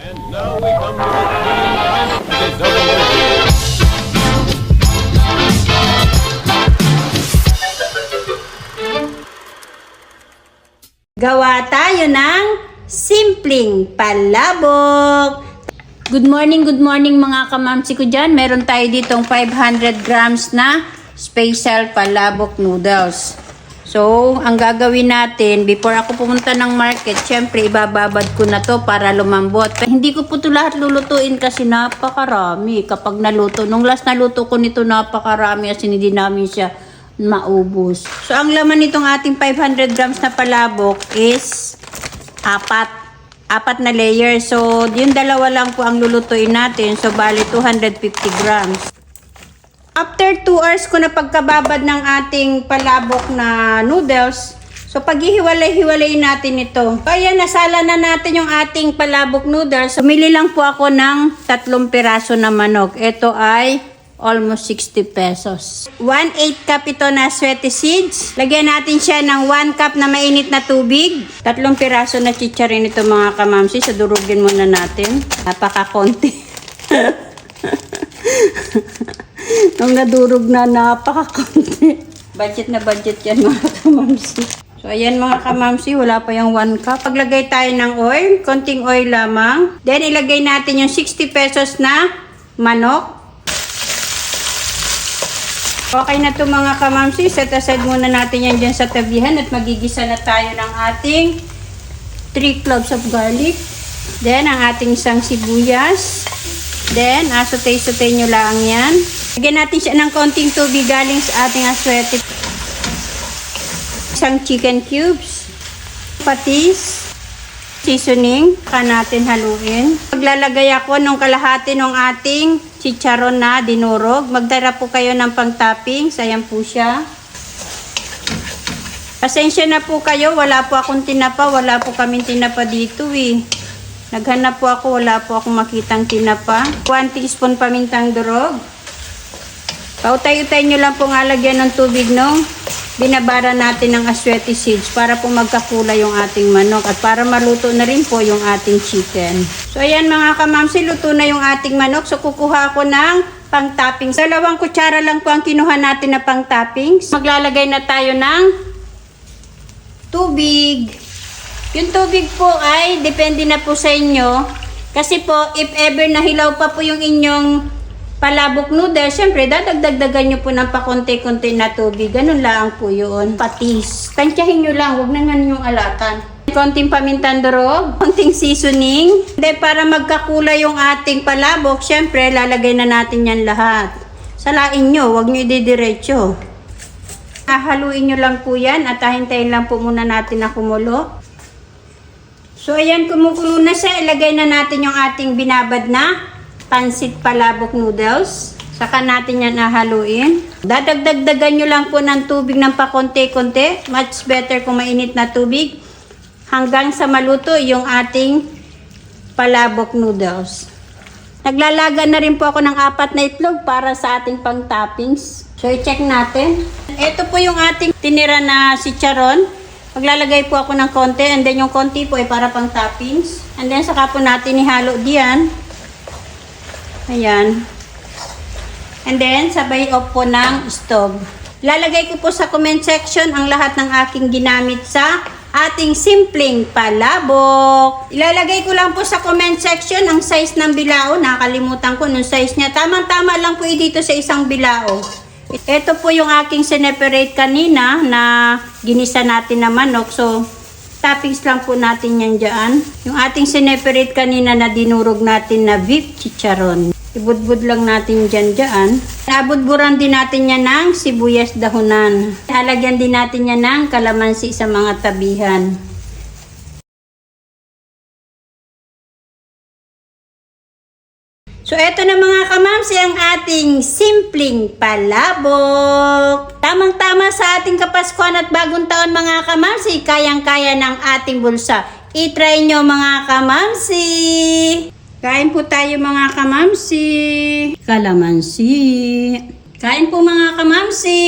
And now we come to the time of the double. Gawa tayo ng simpleng palabok. Good morning mga kamamsi ko dyan. Meron tayo ditong 500 grams na special palabok noodles. So, ang gagawin natin, before ako pumunta ng market, syempre ibababad ko na to para lumambot. Hindi ko po ito lahat lulutuin kasi napakarami kapag naluto. Nung last naluto ko nito, napakarami kasi hindi namin siya maubos. So, ang laman nitong ating 500 grams na palabok is apat na layer. So, yung dalawa lang po ang lulutuin natin. So, bali 250 grams. After 2 hours ko na pagkababad ng ating palabok na noodles, so paghihiwalay-hiwalay natin ito. So, ayan, nasala na natin yung ating palabok noodles. So, bumili lang po ako ng 3 piraso na manok. Ito ay almost 60 pesos. 1/8 cup ito na sweaty seeds. Lagyan natin siya ng 1 cup na mainit na tubig. 3 piraso na chicharin ito mga kamamsi. So, durugin muna natin. Napaka-konti. Nung nadurog na, napaka-konti. Budget na budget yan mga kamamsi. So, ayan mga kamamsi, wala pa yung 1 cup. Paglagay tayo ng oil, konting oil lamang. Then, ilagay natin yung 60 pesos na manok. Okay na to mga kamamsi. Set aside muna natin yan dyan sa tabihan at magigisa na tayo ng ating 3 cloves of garlic. Then, ang ating isang sibuyas. Then, asutay-sutay nyo lang yan. Lagyan natin siya ng konting tubig galing sa ating aswete. Isang chicken cubes. Patis. Seasoning. Saka natin haluin. Maglalagay ako ng kalahati ng ating chicharon na dinurog. Magdala po kayo ng pang-toppings. Ayan po siya. Pasensya na po kayo. Wala po akong tinapa. Wala po kaming tinapa dito eh. Naghanap po ako. Wala po akong makitang tinapa. 1 teaspoon pamintang durog. Pautay-utay nyo lang pong alagyan ng tubig nung binabara natin ng aswete seeds para po magkakulay yung ating manok at para maluto na rin po yung ating chicken. So ayan mga kamamsi, luto na yung ating manok. So kukuha ako ng pang-toppings. 2 kutsara lang po ang kinuha natin na pang-toppings. Maglalagay na tayo ng tubig. Yung tubig po ay depende na po sa inyo. Kasi po, if ever nahilaw pa po yung inyong palabok noodles, syempre, dadagdagan nyo po ng pakonti-konti na tubig. Ganun lang po yun. Patis. Tansyahin nyo lang. Huwag naman yung alatan. Konting pamintang durog. Konting seasoning. Then, para magkakulay yung ating palabok, syempre, lalagay na natin yan lahat. Salain nyo. Huwag nyo ididiretso. Haluin nyo lang po yan at hintayin lang po muna natin na kumulo. So, ayan, kumukulo na siya. Ilagay na natin yung ating binabad na pansit palabok noodles. Saka natin yan haluin. Dadagdagan nyo lang po ng tubig ng pakonti-konti. Much better kung mainit na tubig. Hanggang sa maluto yung ating palabok noodles. Naglalaga na rin po ako ng 4 na itlog para sa ating pang-toppings. So, i-check natin. Ito po yung ating tinira na chicharon. Maglalagay po ako ng konti. And then yung konti po ay para pang-toppings. And then saka po natin ihalo diyan. Ayan. And then, sabay off po ng stove. Lalagay ko po sa comment section ang lahat ng aking ginamit sa ating simpleng palabok. Ilalagay ko lang po sa comment section ang size ng bilao. Nakalimutan ko nung size niya. Tamang-tama lang po dito sa isang bilao. Ito po yung aking sineperate kanina na ginisa natin na manok. So, toppings lang po natin yan dyan. Yung ating sineperate kanina na dinurog natin na beef chicharon. Ibudbud lang natin dyan. Abudburan din natin yan ng sibuyas dahunan. Halagyan din natin yan ng kalamansi sa mga tabihan. So, eto na mga kamamsi ang ating simpleng palabok. Tamang-tama sa ating Kapaskuhan at Bagong Taon mga kamamsi. Kayang-kaya ng ating bulsa. I-try nyo mga kamamsi. Kain po tayo mga kamamsi. Kalamansi. Kain po mga kamamsi.